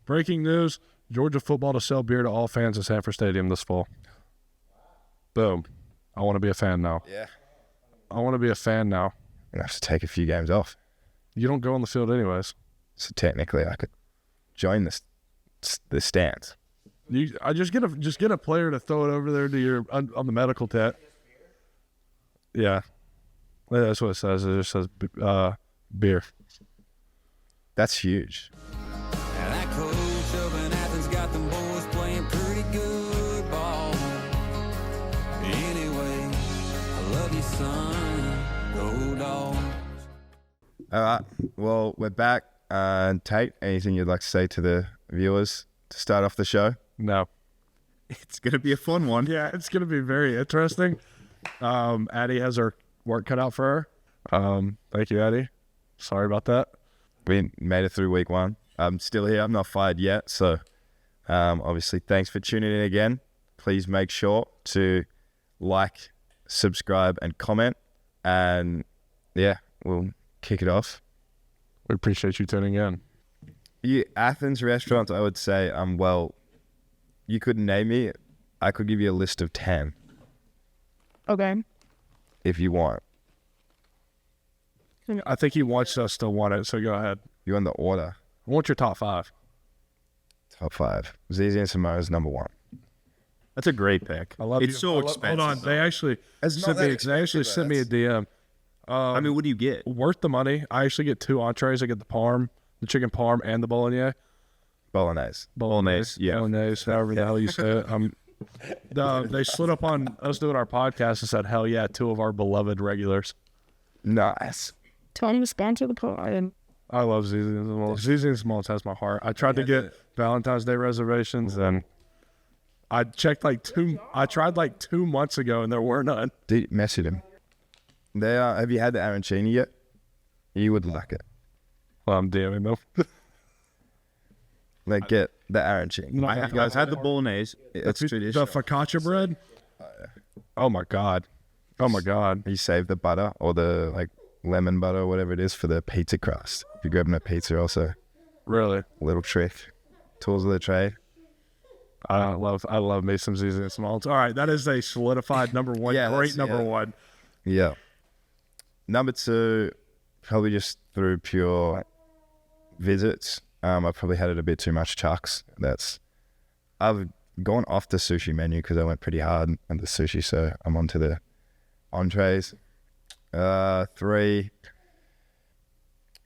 Breaking news, Georgia football to sell beer to all fans at Sanford Stadium this fall. Boom. I want to be a fan now. Yeah. I want to be a fan now. I have to take a few games off. You don't go on the field anyways. So technically I could join the stands. I just get a player to throw it over there to your on the medical tent. Yeah. That's what it says. It just says beer. That's huge. And that coach up in Athens got them boys playing pretty good ball. Anyway, I love you, son. Go Dawgs. All right. Well, we're back. Tate, anything you'd like to say to the viewers to start off the show? No. It's going to be a fun one. Yeah, it's going to be very interesting. Addie has her work cut out for her. Thank you, Addie. Sorry about that. We made it through week 1. I'm still here. I'm not fired yet. So, obviously, thanks for tuning in again. Please make sure to like, subscribe, and comment. And, yeah, we'll kick it off. We appreciate you tuning in. Athens Restaurants, I would say, you couldn't name me. I could give you a list of 10. Okay. If you want. I think he wants us to want it, so go ahead. You want the order? I want your top 5. Top 5. Zizi and Samoa's number 1. That's a great pick. I love it's you. so expensive. Hold on. They actually It's sent not me, that they actually expensive, sent me a DM. I mean, what do you get? Worth the money. I actually get 2 entrees. I get the parm, the chicken parm, and the bolognese. Bolognese. Yeah. Bolognese, however the hell you say it. They slid up on us doing our podcast and said, hell yeah, 2 of our beloved regulars. Nice. Tell him to sponsor the pod. I love Zizi and Smalls. Zizi and Smalls has my heart. I tried to get Valentine's Day reservations, and I checked I tried 2 months ago, and there were none. Did message him. Have you had the arancini yet? You would like it. Well, I'm DMing them. Get the arancini. No, I guys had the bolognese. It's the traditional. focaccia bread. Oh my god. Oh my god. You save the butter or the lemon butter or whatever it is for the pizza crust. If you're grabbing a pizza also. Really? Little trick. Tools of the trade. I love me some Zizi and Smalls. All right, that is a solidified number 1. Yeah, Great number 1. Yeah. Number 2, probably just through pure visits. I probably had it a bit too much chucks. I've gone off the sushi menu because I went pretty hard on the sushi, so I'm onto the entrees. 3,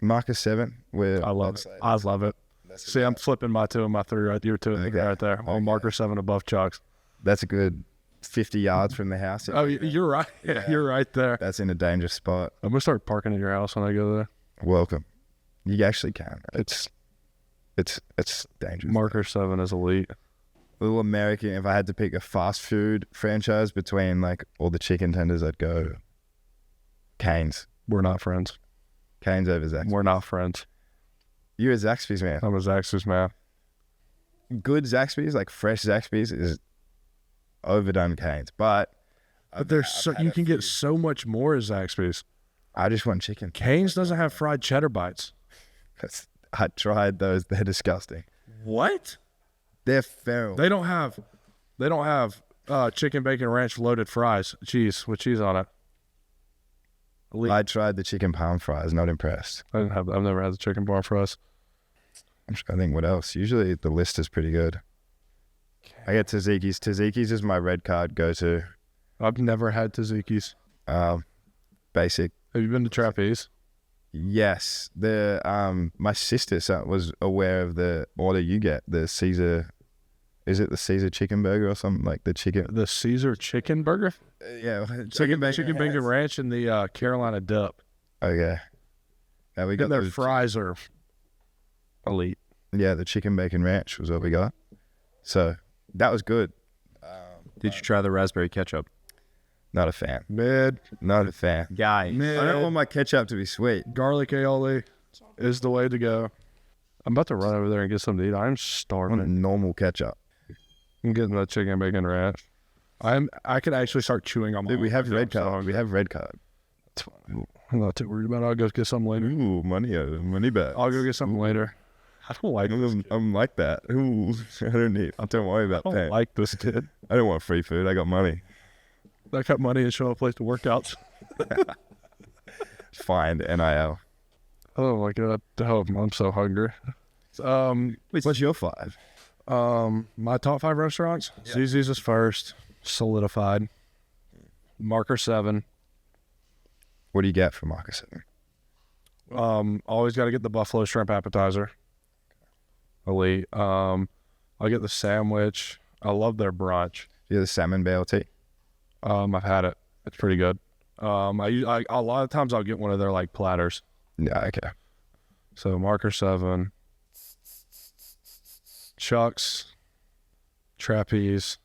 Marcus 7. I love it. See, I'm flipping my 2 and my 3 right. You're 2 right there. Oh, marker 7 above Chuck's. That's a good 50 yards from the house. Oh, you're right. Yeah, you're right there. That's in a dangerous spot. I'm gonna start parking at your house when I go there. Welcome. You actually can. It's dangerous. Marker 7 is elite. Little American. If I had to pick a fast food franchise between all the chicken tenders, I'd go Cane's. We're not friends. Cane's over Zaxby's. We're not friends. You're a Zaxby's man. I'm a Zaxby's man. Good Zaxby's, fresh Zaxby's, is overdone Cane's, but there's you can get so much more at Zaxby's. I just want chicken. Cane's doesn't have fried cheddar bites. I tried those. They're disgusting. What? They're feral. They don't have chicken bacon ranch loaded fries. Cheese with cheese on it. Elite. I tried the chicken palm fries. Not impressed. I've never had the chicken bar fries. I'm trying to think what else. Usually the list is pretty good. I get Tzatziki's. Tzatziki's is my red card go-to. I've never had Tzatziki's. Basic. Have you been to Trapeze? Yes. My sister was aware of the order you get. The Caesar. Is it the Caesar chicken burger or something the chicken? The Caesar chicken burger? Yeah. Chicken bacon ranch and the Carolina dip. Okay. Now we got their fries are elite. Yeah, the chicken bacon ranch was what we got. So that was good. Did you try the raspberry ketchup? Not a fan. Mid. Not a fan. Guy. Mid. I don't want my ketchup to be sweet. Garlic aioli is the way to go. I'm about to run over there and get something to eat. I'm I starving. want normal ketchup. I'm getting that chicken bacon ranch. I could actually start chewing on my Dude, we have own. red card. We have red card. I'm not too worried about it. I'll go get something later. Ooh, money back. I'll go get something later. I don't like this. I'm like that. Ooh, don't worry about I don't paying. like this kid. I don't want free food. I got money. I got money and show up late to workouts. Find NIL. Oh my god. Oh, I'm so hungry. What's your 5? My top 5 restaurants. ZZ's is first, solidified. Marker 7. What do you get for Marcus? Always got to get the buffalo shrimp appetizer. Elite. I'll get the sandwich. I love their brunch. You have the salmon BLT? I've had it. It's pretty good. A lot of times I'll get one of their like platters. Yeah, okay. So Marker 7. Chuck's. Trapeze.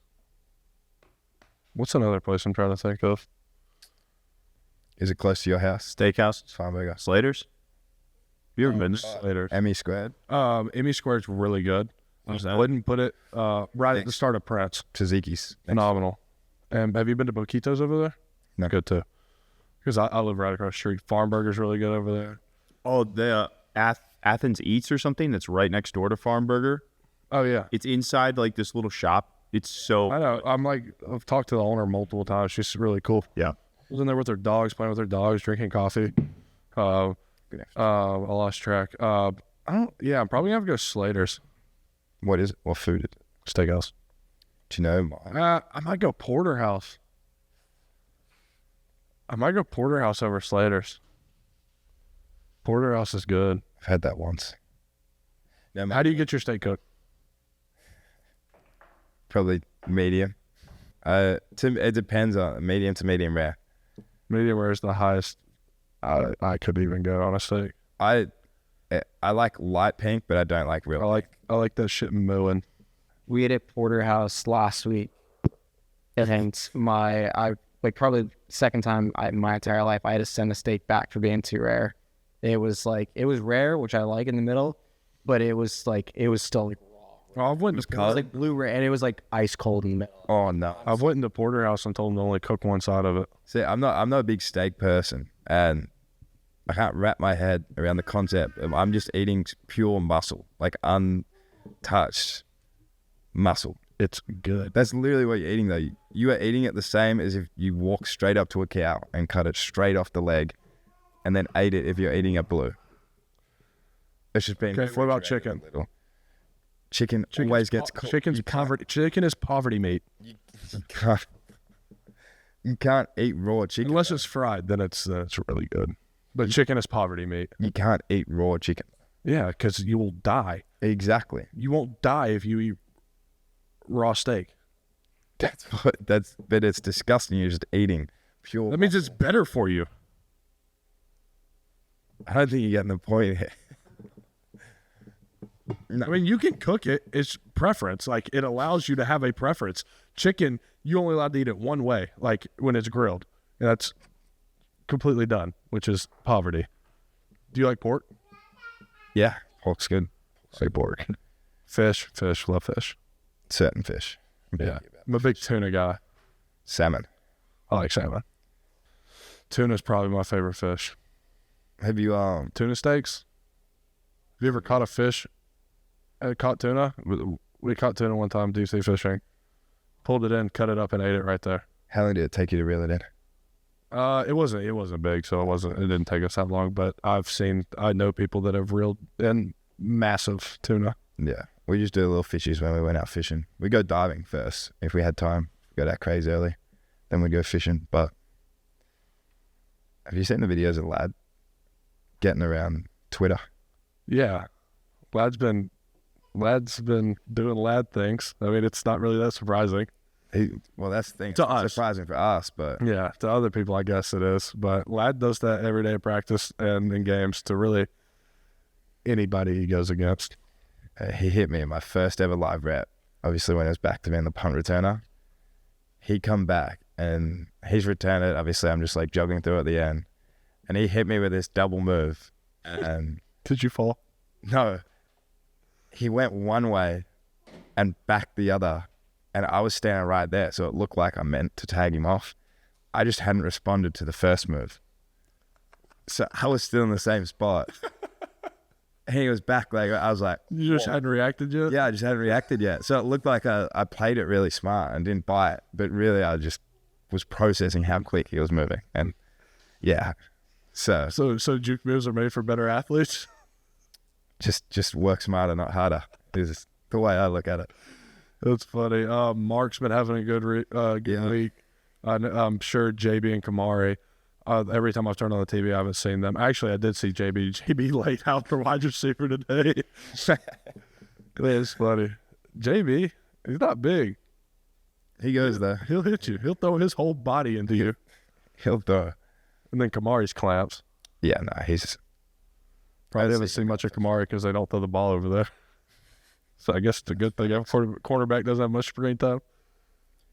What's another place I'm trying to think of? Is it close to your house? Steakhouse. Farmburger. Slater's. You ever been to Later. Emmy Squared. Emmy Square's really good. What's I that? wouldn't put it right at the start of Prince. Tzatziki's. Phenomenal. And have you been to Boquitos over there? No. Good too. Because I live right across the street. Farm Burger's really good over there. Oh, the Athens Eats or something that's right next door to Farm Burger. Oh yeah, It's inside like this little shop. It's so I know. I've talked to the owner multiple times. She's really cool. yeah. I was in there with her dogs, playing with her dogs, drinking coffee. I lost track. I'm probably gonna have to go Slater's What is it? What food is it? Steakhouse. Do you know mine? I might go Porterhouse. Over Slater's. Porterhouse is good. I've had that once. No, How do you get your steak cooked? probably medium. It depends on medium to medium rare. Medium rare is the highest I could even go on a steak. I like light pink, but I don't like real. I like that shit mooing. We ate at Porterhouse last week, and probably second time in my entire life I had to send a steak back for being too rare. It was rare, which I like in the middle, but it was still like raw. I've went It was like blue rare, and it was like ice cold in the middle. Oh no! I've went into Porterhouse and told them to only cook one side of it. See, I'm not a big steak person, and I can't wrap my head around the concept. I'm just eating pure muscle, like untouched muscle. It's good. That's literally what you're eating, though. You are eating it the same as if you walk straight up to a cow and cut it straight off the leg, and then ate it if you're eating a blue. It's just been. Okay, what about chicken? Chicken always gets cooked. Chicken's poverty. Chicken is poverty meat. You can't eat raw chicken. Unless it's fried, then it's really good. But chicken is poverty meat. You can't eat raw chicken. Yeah, because you will die. Exactly. You won't die if you eat raw steak. But it's disgusting. You're just eating pure. That means it's better for you. I don't think you're getting the point here. I mean, you can cook it. It's preference. Like, it allows you to have a preference. Chicken, you only allowed to eat it one way, like when it's grilled. And that's completely done, which is poverty. Do you like pork? Yeah, pork's good. Like pork. Fish, love fish. Certain fish. Yeah. I'm a big tuna guy. Salmon. I like salmon. Tuna's probably my favorite fish. Have you Tuna steaks? Have you ever caught a fish? Caught tuna? We caught tuna one time deep sea fishing. Pulled it in, cut it up, and ate it right there. how long did it take you to reel it in? It wasn't big, so it didn't take us that long. But I know people that have reeled in massive tuna. Yeah, we just do little fishies when we went out fishing. We go diving first if we had time. Go that crazy early, then we'd go fishing. But have you seen the videos of Lad getting around Twitter? Yeah, Lad's been doing Lad things. I mean, it's not really that surprising. Well, that's the thing. To It's us. surprising for us, but Yeah, to other people, I guess it is. But Lad does that every day in practice and in games to really anybody he goes against. he hit me in my first ever live rep. Obviously, when it was back to being the punt returner, he come back and he's returned it. Obviously, I'm just like jogging through at the end, and he hit me with this double move. And Did you fall? no, he went one way and back the other, and I was standing right there, so it looked like I meant to tag him off. I just hadn't responded to the first move, so I was still in the same spot. he was back. Like I was like, You just hadn't reacted yet? yeah, I just hadn't reacted yet. So it looked like I played it really smart and didn't buy it, but really I just was processing how quick he was moving, and yeah. So juke moves are made for better athletes? just work smarter, not harder. Is the way I look at it. That's funny. Mark's been having a good week. I'm sure JB and Kamari. Every time I've turned on the TV, I haven't seen them. Actually, I did see JB. JB laid out for wide receiver today. It's funny. JB, he's not big. He goes there. He'll hit you. He'll throw his whole body into you. He'll throw. And then Kamari's clamps. Yeah, no, he's Probably haven't seen much of Kamari because they don't throw the ball over there. So I guess it's a good thing. Cornerback doesn't have much screen time.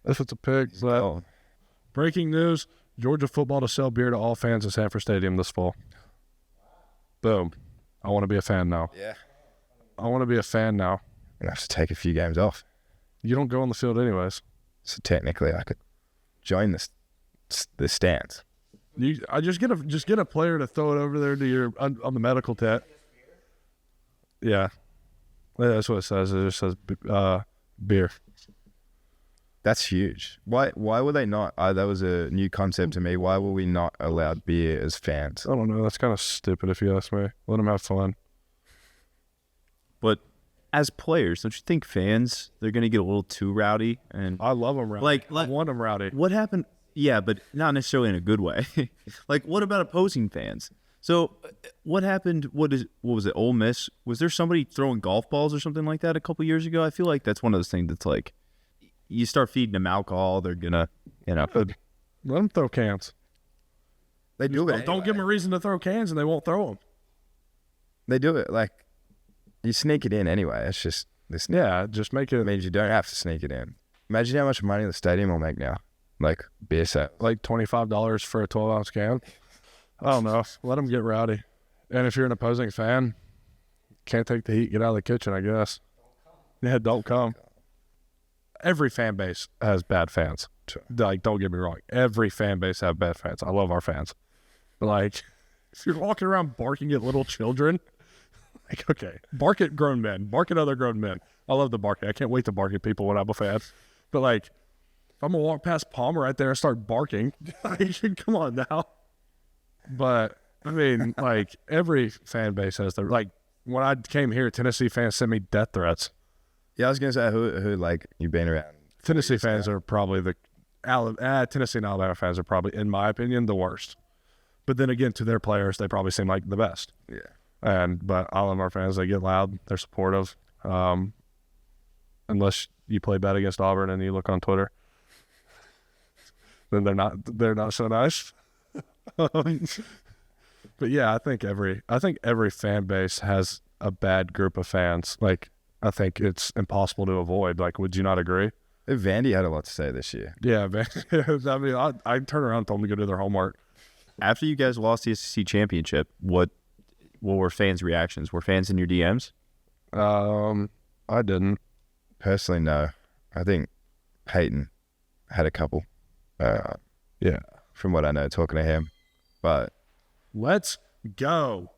If it's a pick. But breaking news, Georgia football to sell beer to all fans at Sanford Stadium this fall. Boom. I want to be a fan now. Yeah. I want to be a fan now. I have to take a few games off. You don't go on the field anyways. So technically I could join the stands. I just get a player to throw it over there to your on the medical tent. Yeah. That's what it says. It just says beer. That's huge. Why were they not? That was a new concept to me. Why were we not allowed beer as fans? I don't know. That's kind of stupid if you ask me. Let them have fun. But as players, don't you think fans, they're going to get a little too rowdy? And I love them rowdy. I want them rowdy. What happened? Yeah, but not necessarily in a good way. Like, what about opposing fans? So, what happened? What was it? Ole Miss? Was there somebody throwing golf balls or something like that a couple years ago? I feel like that's one of those things that's like, you start feeding them alcohol, they're gonna, Let them throw cans. They do it. Don't give them a reason to throw cans, and they won't throw them. They do it like you sneak it in anyway. It's just this. Yeah, just make it. It means you don't have to sneak it in. Imagine how much money the stadium will make now. Like beer set, like $25 for a 12-ounce can. I don't know. Let them get rowdy. And if you're an opposing fan, can't take the heat, get out of the kitchen, I guess. Yeah, don't come. Every fan base has bad fans. Like, don't get me wrong. Every fan base has bad fans. I love our fans. But, like, if you're walking around barking at little children, like, okay, bark at grown men. Bark at other grown men. I love the barking. I can't wait to bark at people when I'm a fan. But, like, if I'm going to walk past Palmer right there and start barking, come on now. But, I mean, like, every fan base has their, like, when I came here, Tennessee fans sent me death threats. Yeah, I was gonna say who like you've been around. Tennessee fans are probably Tennessee and Alabama fans are probably, in my opinion, the worst. But then again, to their players, they probably seem like the best. Yeah. But all of our fans, they get loud, they're supportive. Unless you play bad against Auburn and you look on Twitter, then they're not so nice. But yeah, I think every fan base has a bad group of fans. Like, I think it's impossible to avoid. Like, would you not agree? Vandy had a lot to say this year. Yeah, man. I mean, I turned around and told them to go do their homework. After you guys lost the SEC championship, what were fans' reactions? Were fans in your DMs? I didn't. Personally, no. I think Peyton had a couple. Yeah. From what I know, talking to him. But let's go.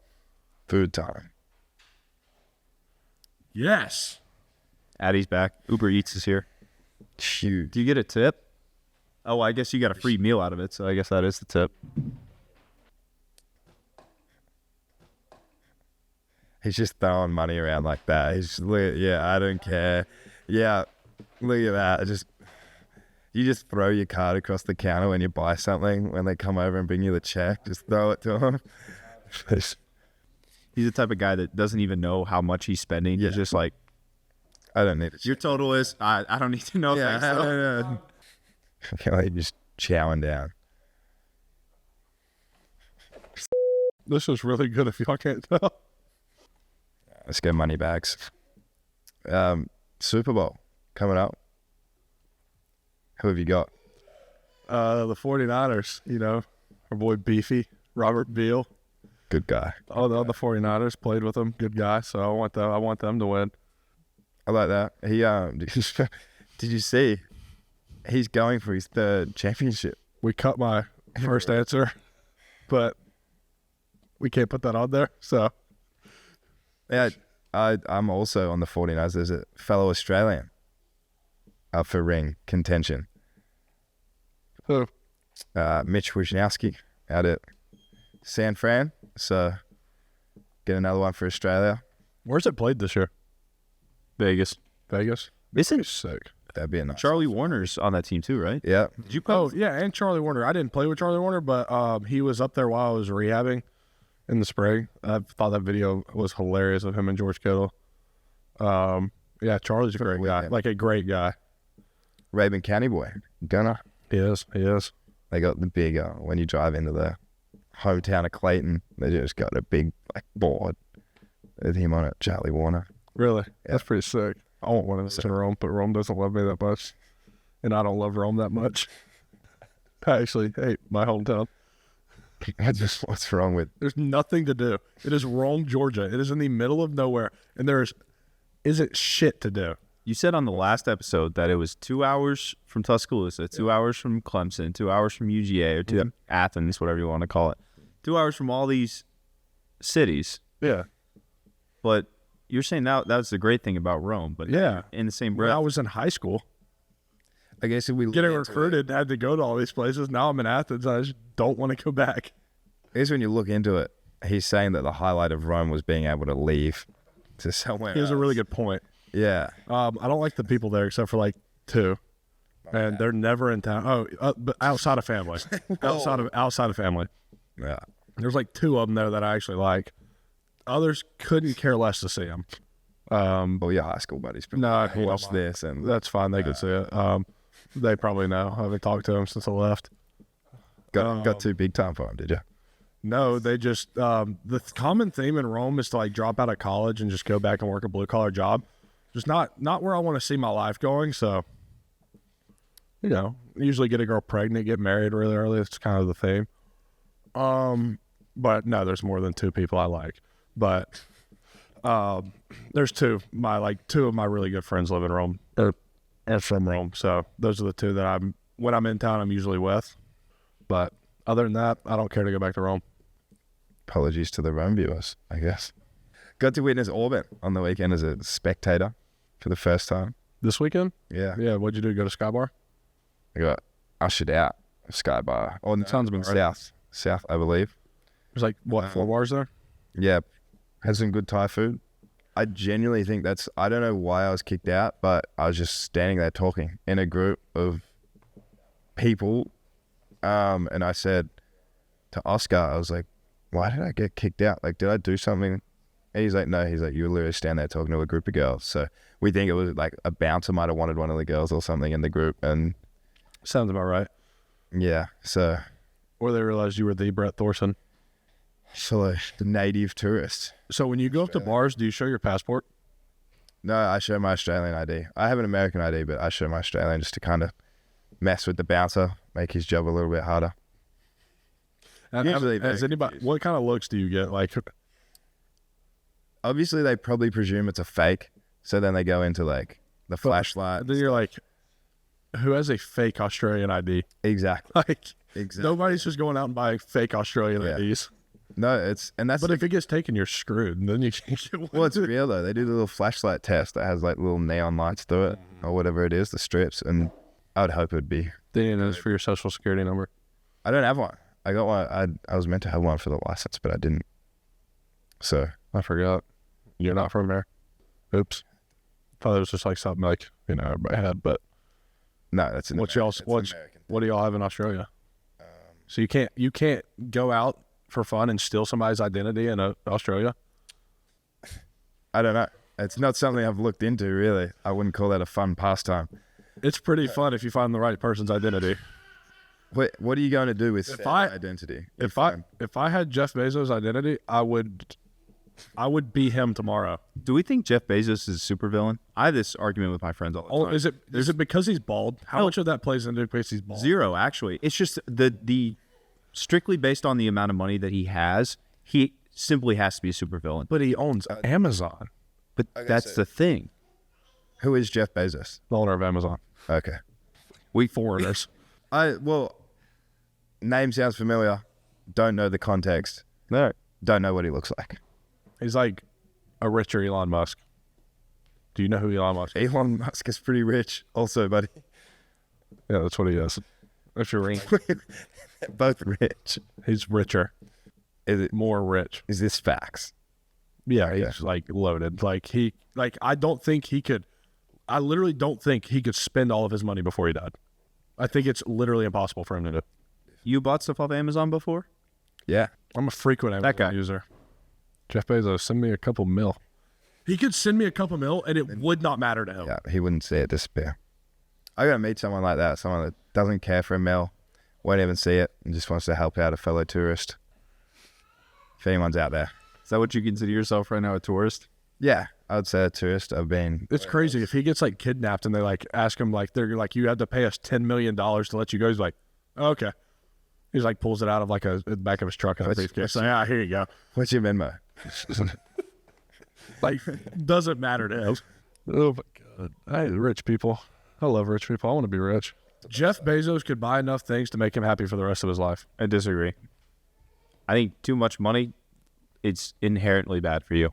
Food time. Yes. Addie's back. Uber Eats is here. Huge. Do you get a tip? Oh, I guess you got a free meal out of it, so I guess that is the tip. He's just throwing money around like that. He's just, I don't care. Yeah, look at that. You just throw your card across the counter when you buy something. When they come over and bring you the check, just throw it to him. He's the type of guy that doesn't even know how much he's spending. Yeah. He's just like, I don't need it. your total is, I don't need to know. Yeah, Thanks, like just chowing down. This is really good if y'all can't tell. Let's go money bags. Super Bowl coming up. Who have you got? The 49ers, our boy Beefy, Robert Beal. Good guy. Oh, the 49ers played with him. Good guy. So I want them to win. I like that. He did you see? He's going for his third championship. We cut my first answer, but we can't put that on there. So Yeah, I'm also on the 49ers. There's a fellow Australian up for ring contention. Who? Mitch Wisniewski out at San Fran. So get another one for Australia. Where's it played this year? Vegas. Vegas. Isn't Sick. That'd be a nice. Charlie Warner's on that team too, right? Yeah. Did you play? Oh yeah, and Charlie Warner. I didn't play with Charlie Warner, but he was up there while I was rehabbing in the spring. I thought that video was hilarious of him and George Kittle. Yeah, Charlie's a great guy, like a great guy. Rabin County boy. Gunner. He is. He is. They got the big, when you drive into the hometown of Clayton, they just got a big like board with him on it, Charlie Warner. Really? That's pretty sick. I want one of those in Rome, but Rome doesn't love me that much. And I don't love Rome that much. I actually hate my hometown. What's wrong with? There's nothing to do. It is Rome, Georgia. It is in the middle of nowhere, and there isn't shit to do. You said on the last episode that it was 2 hours from Tuscaloosa, 2 hours from Clemson, 2 hours from UGA, or Athens, whatever you want to call it. 2 hours from all these cities. Yeah. But you're saying that's the great thing about Rome. But Yeah. in the same When breath, I was in high school, I guess if we getting look into recruited, had to go to all these places. Now I'm in Athens. I just don't want to go back. I guess when you look into it, he's saying that the highlight of Rome was being able to leave to somewhere. He has a else. really good point. Yeah. I don't like the people there except for like two, and they're never in town. But outside of family, outside of family, Yeah. there's like two of them there that I actually like. Others couldn't care less to see them. Well, your high school buddies. No, watch this, and that's fine. They could see it. They probably know. I haven't talked to them since I left. got too big time for him, did you? No, they just the common theme in Rome is to like drop out of college and just go back and work a blue collar job. Just not where I want to see my life going. So, usually get a girl pregnant, get married really early. It's kind of the theme. But no, there's more than two people I like. But there's two. Two of my really good friends live in Rome. They're from Rome. So those are the two that when I'm in town, I'm usually with. But other than that, I don't care to go back to Rome. Apologies to the Rome viewers, I guess. Got to witness Orbit on the weekend as a spectator for the first time. This weekend? Yeah. Yeah, what'd you do? Go to Sky Bar? I got ushered out of Sky Bar. Oh, no, Sounds about right. South, I believe. There's like, what, 4 bars there? Yeah. Had some good Thai food. I genuinely think I don't know why I was kicked out, but I was just standing there talking in a group of people. And I said to Oscar, I was like, why did I get kicked out? Like, did I do something? And he's like, no. He's like, you were literally standing there talking to a group of girls. So we think it was like a bouncer might have wanted one of the girls or something in the group. And Sounds about right. yeah, so. Or they realized you were the Brett Thorson. So the native tourist. So when you go up to bars, do you show your passport? No, I show my Australian ID. I have an American ID, but I show my Australian just to kind of mess with the bouncer, make his job a little bit harder. And Usually has very anybody? What kind of looks do you get? Like, Obviously, they probably presume it's a fake, so then they go into like the flashlight. then you're like, who has a fake Australian ID? Exactly. Like, Exactly. nobody's just going out and buying fake Australian Yeah. IDs. No, that's. But if it gets taken, you're screwed. And then you can't get one. Well, it's real though. They do the little flashlight test that has like little neon lights through it or whatever it is, the strips, and I would hope it'd be. Then it's for your social security number. I don't have one. I got one. I was meant to have one for the license, but I didn't. So I forgot. You're not from there. Oops. Thought it was just like something like everybody had. But no, that's an what American- it's an American. what do y'all have in Australia? So you can't go out for fun and steal somebody's identity in Australia? I don't know. It's not something I've looked into really. I wouldn't call that a fun pastime. It's pretty fun if you find the right person's identity. What are you going to do with If that I- identity? If I had Jeff Bezos' identity, I would be him tomorrow. do we think Jeff Bezos is a supervillain? I have this argument with my friends all the Oh, time. is it because he's bald? How much of that plays into because he's bald? Zero, actually. It's just the strictly based on the amount of money that he has, he simply has to be a supervillain. But he owns Amazon, But that's the thing. Who is Jeff Bezos? the owner of Amazon. Okay. We foreigners. Name sounds familiar. Don't know the context. No. Don't know what he looks like. He's like a richer Elon Musk? Do you know who Elon Musk is? Elon Musk is pretty rich also, buddy. Yeah, that's what he is. That's your ring. Both rich. He's richer. Is it? More rich. Is this facts? Yeah, he's like loaded. I don't think he could. I literally don't think he could spend all of his money before he died. I think it's literally impossible for him to do. You bought stuff off Amazon before? Yeah. I'm a frequent Amazon guy. user. Jeff Bezos, send me a couple mil. He could send me a couple mil, and it would not matter to him. Yeah, he wouldn't see it disappear. I gotta meet someone like that, someone that doesn't care for a meal, won't even see it, and just wants to help out a fellow tourist. If anyone's out there. Is that what you consider yourself right now, a tourist? Yeah, I would say a tourist. I've been... It's crazy. If he gets like kidnapped and they like ask him like they're like, you had to pay us $10 million to let you go, he's like, oh, okay. He's like pulls it out of like the back of his truck in a briefcase. Like, here you go. What's your memo? Like, doesn't matter to him. Oh my God. I hate rich people. I love rich people. I want to be rich. Jeff Bezos could buy enough things to make him happy for the rest of his life. I disagree. I think too much money, it's inherently bad for you.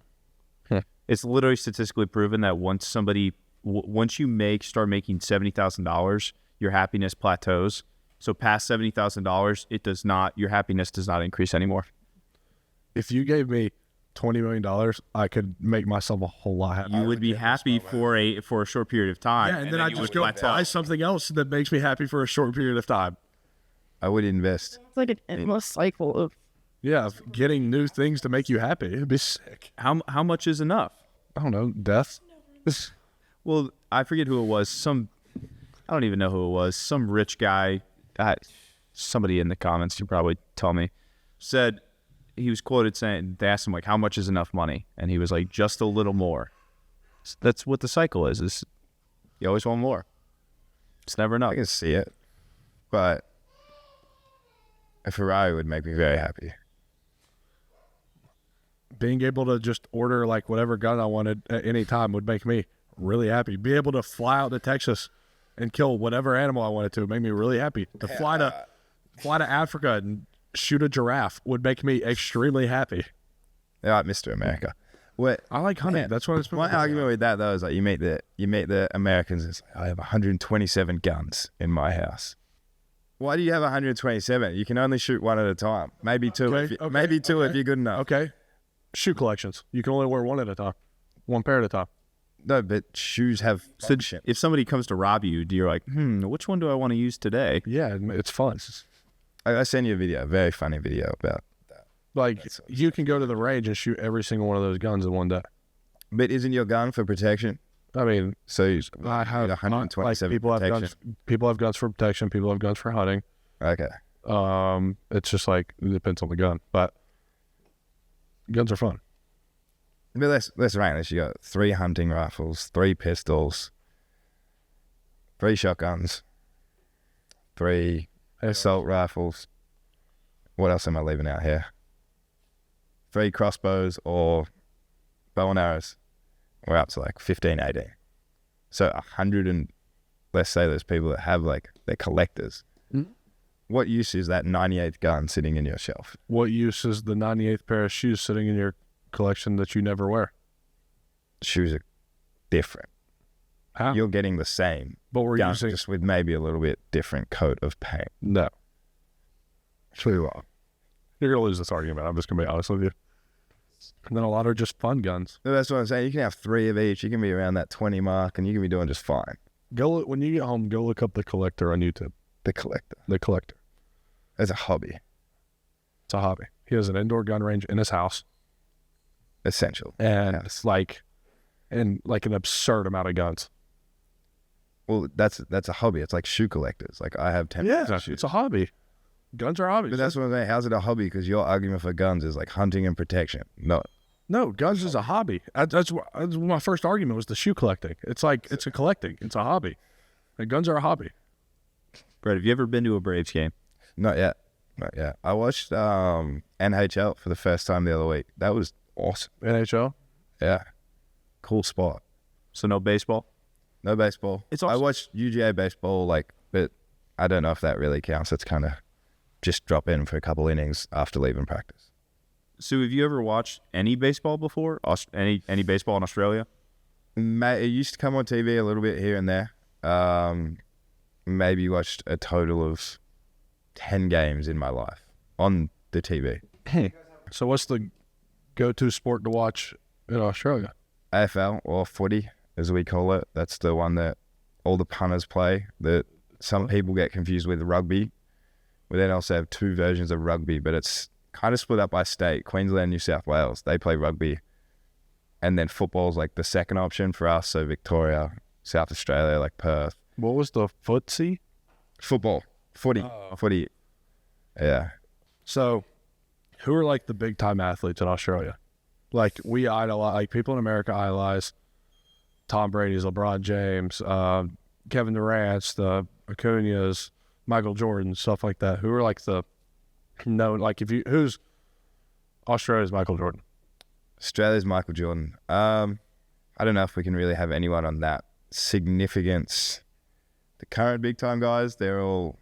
It's literally statistically proven that once somebody, once you start making $70,000, your happiness plateaus. So past $70,000, it does not, your happiness does not increase anymore. If you gave me $20 million, I could make myself a whole lot happier. You would be happy for a short period of time. Yeah, and then I you just would go plateau. buy something else that makes me happy for a short period of time. I would invest. It's like an endless cycle of Yeah, getting new things to make you happy. It'd be sick. How much is enough? I don't know, death. Well, I forget who it was. I don't even know who it was. Some rich guy, somebody in the comments, you probably tell me, said, he was quoted saying, they asked him like, how much is enough money? And he was like, just a little more. So that's what the cycle is you always want more. It's never enough. I can see it. But a Ferrari would make me very happy. Being able to just order like whatever gun I wanted at any time would make me really happy. Be able to fly out to Texas and kill whatever animal I wanted to make me really happy. To fly to Africa and shoot a giraffe would make me extremely happy. They're like Mr. America. What I like hunting. That's what it's my argument with that though is like you meet the Americans. It's like, I have 127 guns in my house. Why do you have 127? You can only shoot one at a time. Maybe two. Okay, If you're good enough. Okay. Shoe collections. You can only wear one at a time. One pair at a time. No, but shoes have function. If somebody comes to rob you, you're like, which one do I want to use today? Yeah, it's fun. I sent you a video, a very funny video about that. Like, you can go to the range and shoot every single one of those guns in one day. But isn't your gun for protection? I mean, So I have 127 like, people protection. have guns. People have guns for protection. People have guns for hunting. Okay. It's just like it depends on the gun, but guns are fun. But let's rank this. You got 3 hunting rifles, 3 pistols, 3 shotguns, 3 assault rifles. What else am I leaving out here? 3 crossbows or bow and arrows. We're up to like 15, 18. So 100 and let's say there's people that have like, they're collectors. What use is that 98th gun sitting in your shelf? What use is the 98th pair of shoes sitting in your collection that you never wear? Shoes are different. How? You're getting the same But we're gun, using just with maybe a little bit different coat of paint. no. Too wrong. You're gonna lose this argument. I'm just gonna be honest with you. And then a lot are just fun guns. No, that's what I'm saying. You can have 3 of each. You can be around that 20 mark, and you can be doing just fine. When you get home, go look up The Collector on YouTube. The collector. The Collector. As a hobby. It's a hobby. He has an indoor gun range in his house, Essential. and Yes. it's like an absurd amount of guns. Well, that's a hobby. It's like shoe collectors. Like I have 10 pairs of shoes. It's a hobby. Guns are hobbies. But that's what I'm saying. How's it a hobby? Because your argument for guns is like hunting and protection. No, guns is a hobby. That's my first argument was the shoe collecting. It's like it's a collecting. It's a hobby. And guns are a hobby. Brett, have you ever been to a Braves game? Not yet. I watched NHL for the first time the other week. That was awesome. NHL. Yeah. Cool spot. So no baseball? No baseball. It's I awesome. watched UGA baseball, but I don't know if that really counts. It's kind of just drop in for a couple innings after leaving practice. So have you ever watched any baseball before? Any baseball in Australia? It used to come on TV a little bit here and there. Maybe watched a total of 10 games in my life on the TV. So what's the go-to sport to watch in Australia? AFL, or footy, as we call it. That's the one that all the punters play, that some people get confused with rugby. We then also have two versions of rugby, but it's kind of split up by state. Queensland, New South Wales, they play rugby. And then football's like the second option for us. So Victoria, South Australia, like Perth. What was the footsie? Football, footy. Yeah. So who are like the big time athletes in Australia? Like we idolize, like people in America idolize Tom Brady's, LeBron James, Kevin Durant's, the Acuna's, Michael Jordan, stuff like that. Who are like the known, like who's Australia's Michael Jordan? Australia's Michael Jordan. I don't know if we can really have anyone on that significance. The current big time guys, they're all,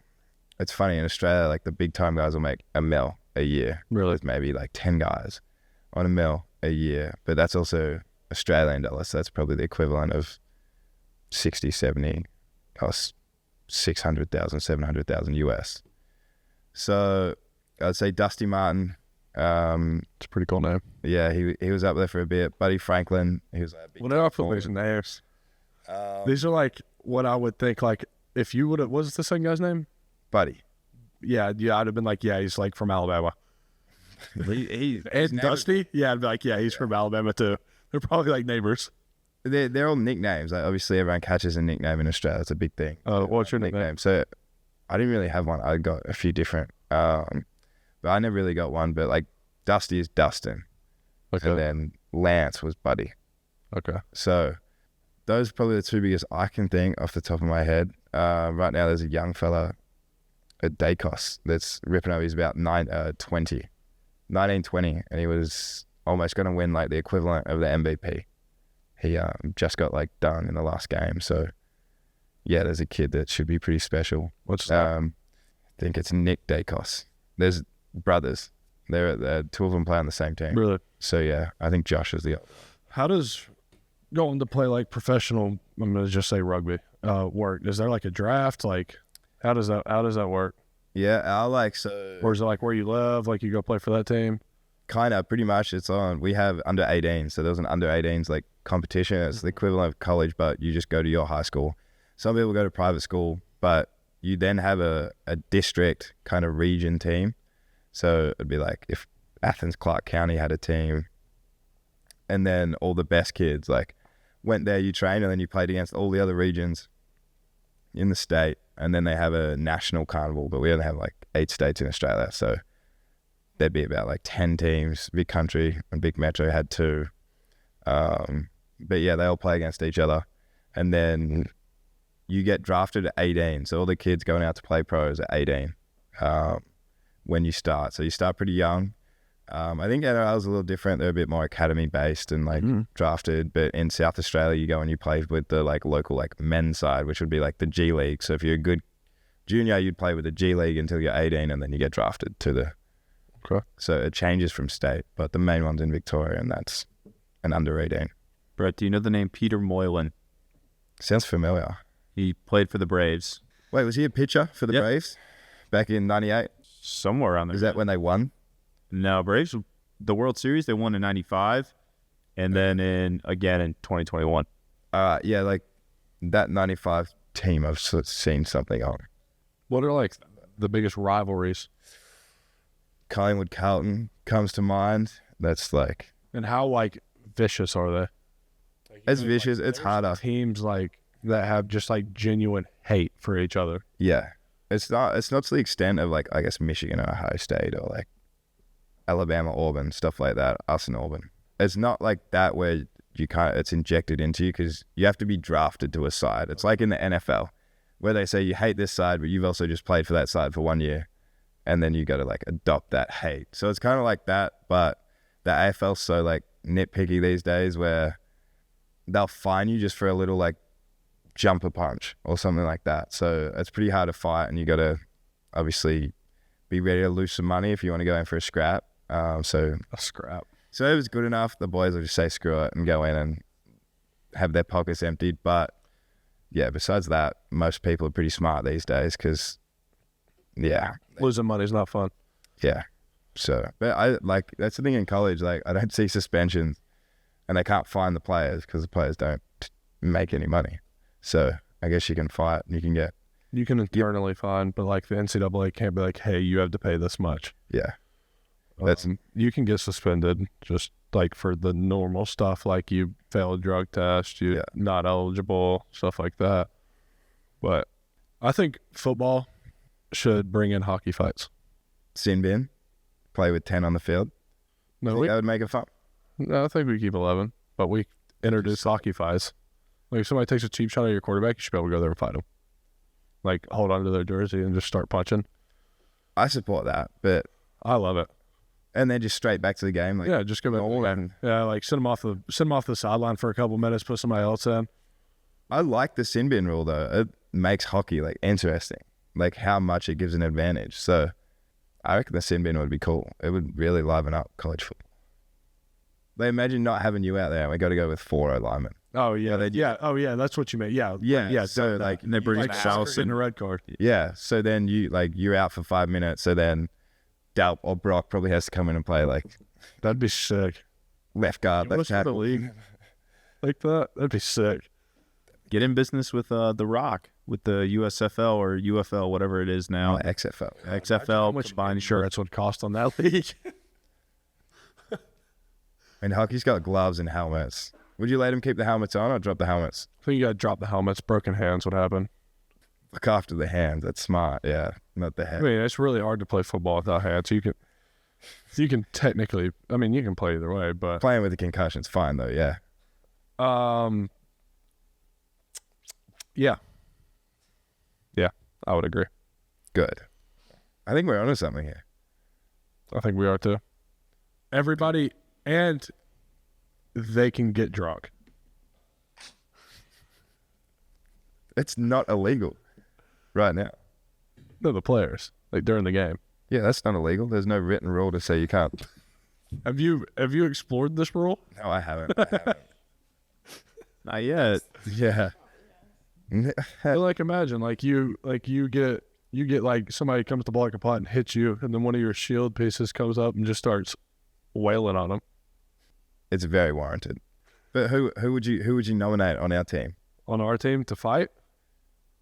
it's funny, in Australia, like the big time guys will make $1 million a year. Really? With maybe like 10 guys on $1 million a year. But that's also Australian dollars. So that's probably the equivalent of 60, 70, or 600,000, 700,000 US. So I'd say Dusty Martin. It's a pretty cool name. Yeah, he was up there for a bit. Buddy Franklin, he was like a big Whenever I put these names, these are like what I would think. Like if you would have, what was the second guy's name? Buddy. Yeah, I'd have been like, yeah, he's like from Alabama. And Dusty, yeah, I'd be like, yeah, he's from Alabama too. They're probably like neighbors. They're all nicknames. Like obviously, everyone catches a nickname in Australia. It's a big thing. Oh, what's your nickname? So I didn't really have one. I got a few different, but I never really got one. But like Dusty is Dustin, Okay. and then Lance was Buddy. Okay. So those are probably the two biggest I can think off the top of my head. Right now, there's a young fella at Dacos that's ripping over. He's about 19, 20, and he was almost going to win like the equivalent of the MVP. He just got like done in the last game. So yeah, there's a kid that should be pretty special. What's that? I think it's Nick Dacos. There's brothers. They're two of them play on the same team. Really? So yeah, I think Josh is the other. How does going to play like professional, I'm going to just say rugby, work? Is there like a draft? Like how does that work? Yeah, I like so. Or is it like where you live? Like you go play for that team? Kind of, pretty much. It's on. We have under 18, so there was an under 18s like competition. It's the equivalent of college, but you just go to your high school. Some people go to private school, but you then have a district kind of region team. So it'd be like if Athens Clark County had a team, and then all the best kids like went there, you train, and then you played against all the other regions in the state, and then they have a national carnival. But we only have like 8 states in Australia, so there'd be about like 10 teams. Big country and big metro had 2. But yeah, they all play against each other. And then you get drafted at 18. So all the kids going out to play pros at 18 when you start. So you start pretty young. I think NRL is a little different. They're a bit more academy based and like drafted. But in South Australia, you go and you play with the like local like men's side, which would be like the G League. So if you're a good junior, you'd play with the G League until you're 18, and then you get drafted to the. Okay. So it changes from state, but the main one's in Victoria, and that's an under 18. Brett, do you know the name Peter Moylan? Sounds familiar. He played for the Braves. Wait, was he a pitcher for the Yep. Braves back in 98? Somewhere around there. Is that when they won? No, Braves, the World Series, they won in 95, and then again in 2021. Yeah, like that 95 team I've seen something on. What are like the biggest rivalries? Collingwood Carlton comes to mind. That's like, And how like vicious are they? Like, it's vicious. It's harder. Teams like that have just like genuine hate for each other. Yeah. It's not to the extent of like, I guess, Michigan or Ohio State or like Alabama, Auburn, stuff like that, us and Auburn. It's not like that where it's injected into you, because you have to be drafted to a side. It's like in the NFL where they say you hate this side, but you've also just played for that side for 1 year. And then you got to like adopt that hate. So it's kind of like that, but the AFL's so like nitpicky these days where they'll fine you just for a little like jumper punch or something like that. So it's pretty hard to fight, and you got to obviously be ready to lose some money if you want to go in for a scrap. So A scrap. So it was good enough. The boys will just say screw it and go in and have their pockets emptied. But yeah, besides that, most people are pretty smart these days because, yeah. Losing money's not fun. Yeah. So, but I like, that's the thing in college. Like, I don't see suspensions and they can't fine the players because the players don't make any money. So I guess you can fight and you can get, You can internally fine, but like the NCAA can't be like, hey, you have to pay this much. yeah. That's, You can get suspended just like for the normal stuff, like you failed a drug test, you're Yeah. not eligible, stuff like that. But I think football should bring in hockey fights. sin bin, play with 10 on the field. No, Think that would make it fun. I think we keep 11, but we introduce hockey fights. Like if somebody takes a cheap shot at your quarterback, you should be able to go there and fight them. Like hold on to their jersey and just start punching. I support that, but, I love it. and then just straight back to the game. Like, Yeah, just go back. normal and Yeah, like send them off the sideline for a couple minutes, put somebody else in. I like the sin bin rule though. It makes hockey like interesting, like how much it gives an advantage. So I reckon the sin bin would be cool. It would really liven up college football. Like imagine not having you out there. We got to go with 4 linemen. Oh yeah, Oh yeah, that's what you meant. Yeah, Yeah. So like, And they bring like in South South in a red card. yeah. So then you're out for 5 minutes. So then Dalp or Brock probably has to come in and play like That'd be sick. left guard, Let's left have the tackle. league like that. That'd be sick. Get in business with The Rock, with the USFL or UFL, whatever it is now. XFL. XFL How much combined insurance would cost on that league? And hockey's got gloves and helmets. Would you let him keep the helmets on or drop the helmets? I think you gotta drop the helmets. Broken hands would happen. Look after the hands. That's smart. Yeah, not the I head. mean, it's really hard to play football without hands. You can technically. I mean, you can play either way, but Playing with the concussion's fine though. Yeah. yeah, I would agree. Good. I think we're onto something here. I think we are too. Everybody, and they can get drunk. It's not illegal right now. No, the players, like during the game. Yeah, that's not illegal. There's no written rule to say you can't. Have you explored this rule? No, I haven't. I haven't. Not yet. Yeah. But like imagine like you get like somebody comes to block a pot and hits you, and then one of your shield pieces comes up and just starts wailing on them. It's very warranted. But who would you nominate on our team? On our team to fight?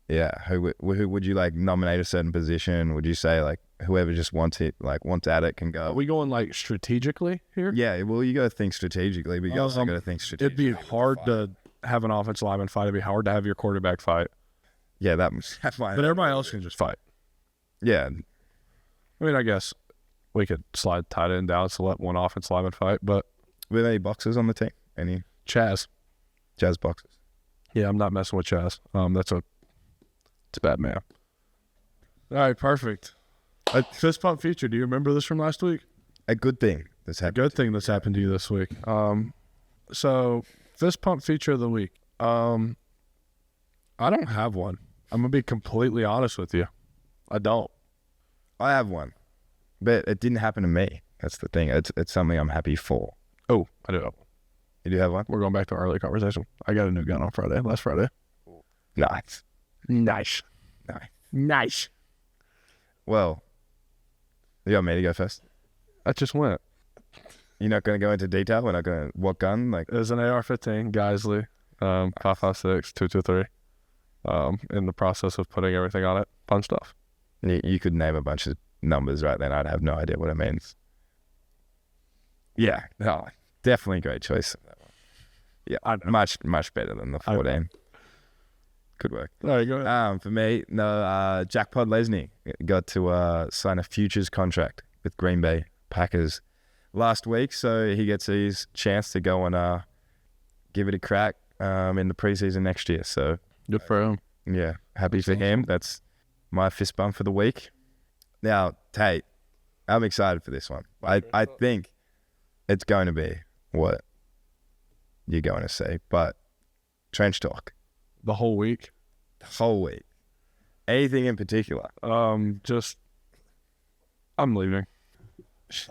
Yeah, who would you like nominate a certain position? Would you say like whoever just wants at it can go? Are we going like strategically here? Yeah, well, you got to think strategically, but you also got to think strategically. It'd be hard to have an offensive lineman fight. It'd be hard to have your quarterback fight. Yeah, that might. But everybody else can just fight. Yeah, I mean, I guess we could slide tight end down to let one offensive lineman fight, but were there any boxers on the team? Any Chaz. jazz boxers? Yeah, I'm not messing with Chaz. It's a bad man. All right, perfect. Fist pump feature. Do you remember this from last week? A good thing that's A happened. good thing that's happened to you this week. So fist pump feature of the week. I don't have one. I'm gonna be completely honest with you. I don't. I have one, but it didn't happen to me. That's the thing. It's something I'm happy for. Oh, I do have one. You do have one? We're going back to our early conversation. I got a new gun on Friday. Last Friday. Nice. Nice. Nice. Nice. Well, you want me to go first? I just went. You're not going to go into detail? We're not going to, what gun? Like, It was an AR-15 Geisley, 5.56, 223. In the process of putting everything on it. Fun stuff. you could name a bunch of numbers right then. I'd have no idea what it means. Yeah, no, definitely a great choice. Yeah, much better than the 14. Good work. All right, go ahead. For me, Jack Podlesny got to sign a futures contract with Green Bay Packers last week, so he gets his chance to go and give it a crack in the preseason next year. So Good for him. yeah, happy for him. That's my fist bump for the week. Now, Tate, I'm excited for this one. I think it's going to be what you're going to say, but trench talk The whole week. the whole week. Anything in particular? I'm leaving.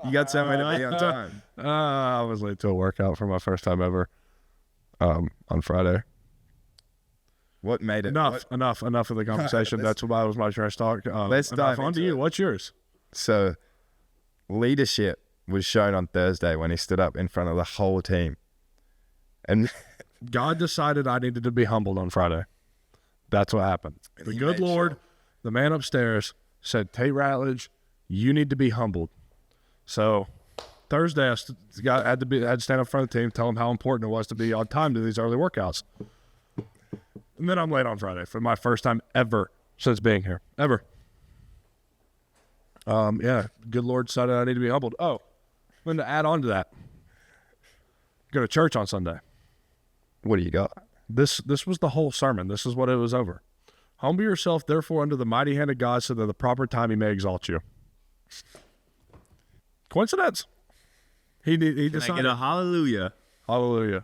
You got somewhere to be on time. I was late to a workout for my first time ever on Friday. What made it? Enough of the conversation. That's why was my trash talk. Let's dive on to into you. it. What's yours? So, leadership was shown on Thursday when he stood up in front of the whole team. And God decided I needed to be humbled on Friday. That's what happened. The he good made Lord, sure. the man upstairs, said, Tate Ratledge, you need to be humbled. So Thursday, I had to stand up in front of the team, tell them how important it was to be on time to these early workouts. And then I'm late on Friday for my first time ever since being here. Ever. Yeah, good Lord decided I need to be humbled. Oh, then to add on to that, go to church on Sunday. What do you got? This was the whole sermon. This is what it was over. Humble yourself, therefore, under the mighty hand of God, so that at the proper time he may exalt you. Coincidence? He Can I decided. get a hallelujah? Hallelujah.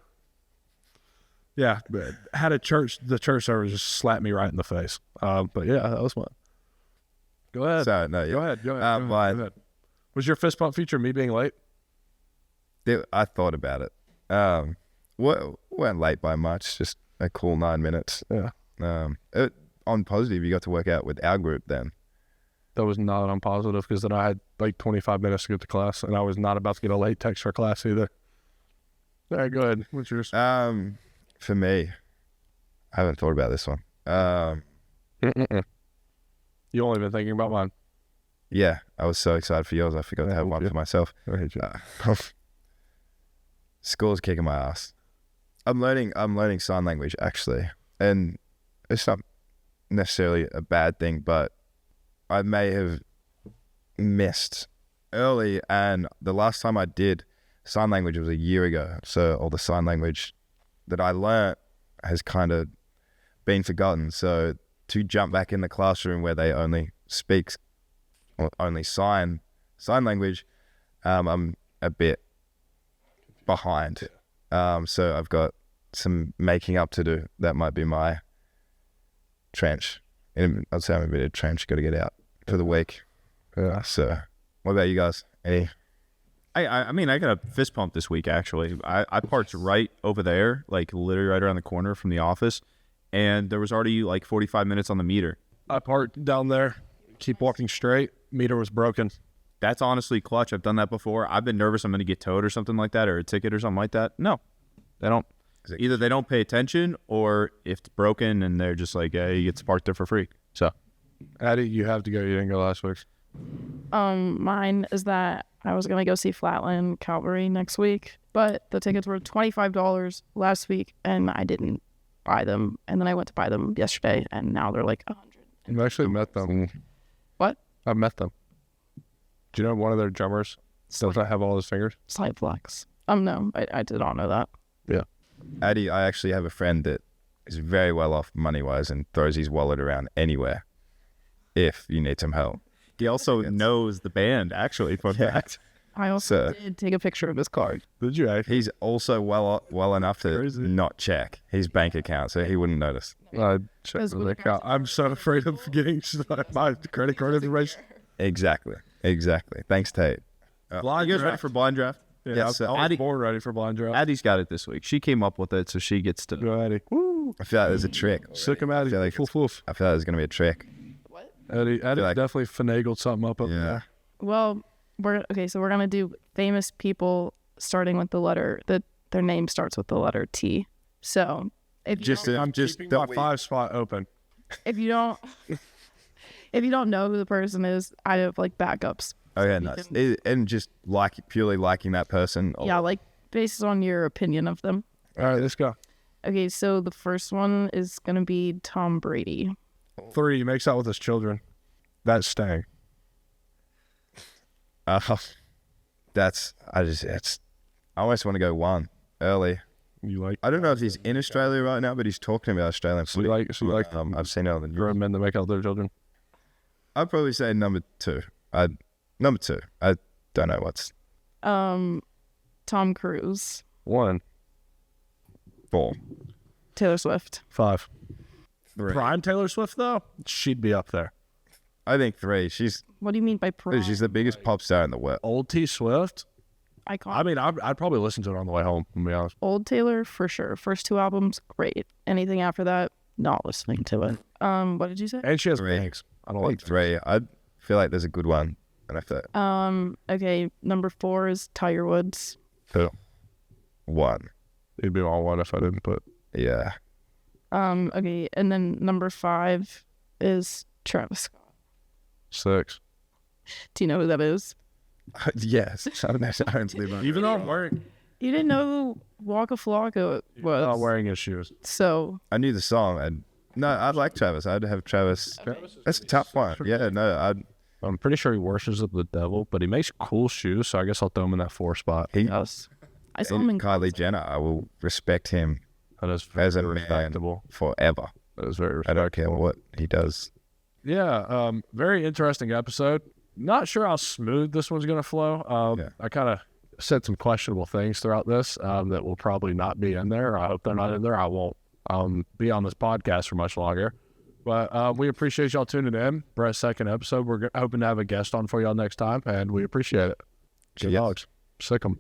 Yeah, but had the church service just slapped me right in the face. But yeah, that was fun. Go ahead. So, no, yeah. Go ahead. Go ahead. Go mine- ahead. Was your fist pump feature me being late? I thought about it. Weren't late by much, just a cool 9 minutes. Yeah. On positive, you got to work out with our group then. That was not on positive because then I had like 25 minutes to get to class, and I was not about to get a late text for class either. All right, go ahead. What's yours? For me, I haven't thought about this one. You only been thinking about mine. Yeah, I was so excited for yours, I forgot to have one for myself. I hate you. School's kicking my ass. I'm learning sign language actually, and it's not necessarily a bad thing, but I may have missed early, and the last time I did sign language was a year ago. So all the sign language that I learnt has kind of been forgotten. So to jump back in the classroom where they only speak or only sign language, I'm a bit behind. So I've got some making up to do. That might be my trench. I'd say I'm a bit of trench. Got to get out for the week. Yeah. So what about you guys? Any? I mean, I got a fist pump this week, actually. I parked right over there, like literally right around the corner from the office, and there was already like 45 minutes on the meter. I parked down there. Keep walking straight. Meter was broken. That's honestly clutch. I've done that before. I've been nervous I'm going to get towed or something like that, or a ticket or something like that. No, they don't. Either they don't pay attention, or if it's broken and they're just like, hey, you get parked there for free. So, Addie, you have to go. You didn't go last week. Mine is that I was gonna go see Flatland Calvary next week, but the tickets were $25 last week, and I didn't buy them. And then I went to buy them yesterday, and now they're like $100. I've actually met them. What? I've met them. Do you know one of their drummers doesn't have all his fingers? Slight flex. No, I did not know that. Yeah. Addie, I actually have a friend that is very well off money-wise and throws his wallet around anywhere if you need some help. he also knows the band, actually, fun fact. I also So- did take a picture of his card. Did you actually? He's also well enough to Crazy. not check his bank account, so he wouldn't notice. I checked Because the with account. I'm so afraid of getting my credit card information. Exactly. Thanks, Tate. Blind You guys ready draft. for blind draft? Yeah, Yes, I was Addie- born ready for blind draft. Addie's got it this week. She came up with it, so she gets to. Go Addie. Woo. I feel like there's a trick. Sick him Addie. I feel like Woof, woof. I feel like there's going to be a trick. Addie like- definitely finagled something up there. Well, we're gonna do famous people starting with the letter that their name starts with the letter T. So if you don't, I'm just keeping my 5 spot open. if you don't if you don't know who the person is, I have like backups. Okay, you nice. can- And just purely liking that person. Yeah, like based on your opinion of them. All right, let's go. Okay, so the first one is gonna be Tom Brady. 3, he makes out with his children. That's staying. I almost want to go 1 early. You like? I don't know if he's in Australia right now, but he's talking about Australian So footy. you like I've seen it on the news. grown men that make out with their children? I'd probably say number 2. Number 2. I don't know what's Tom Cruise. 1, 4. Taylor Swift. 5. 3. Prime Taylor Swift though, she'd be up there. I think 3. She's What do you mean by prime? the biggest pop star in the world. Old T Swift. Icon. I mean, I'd probably listen to it on the way home, to be honest. Old Taylor for sure. First 2 albums, great. Anything after that, not listening to it. What did you say? And she has 3. bangs. I don't I like think 3. I feel like there's a good one. And I feel Okay, number 4 is Tiger Woods. 1. It'd be all one if I didn't put. Yeah. Okay, and then number 5 is Travis Scott. 6. Do you know who that is? Yes. I don't live on. Even though I'm wearing, You didn't know who Waka Flocka was. not wearing his shoes. So I knew the song. No, I'd like Travis. I'd have Travis. That's a tough one. Yeah, no, I'm pretty sure he worships the devil, but he makes cool shoes, so I guess I'll throw him in that 4 spot. yes, I saw him in Kylie Jenner. I will respect him That is as a very man respectable. forever. That is very I respectable. don't care what he does. Yeah, very interesting episode. Not sure how smooth this one's going to flow. Yeah. I kind of said some questionable things throughout this that will probably not be in there. I hope they're not in there. I won't be on this podcast for much longer. But we appreciate y'all tuning in. Brett's second episode. We're hoping to have a guest on for y'all next time, and we appreciate it. Good Yes. dogs. Sick 'em.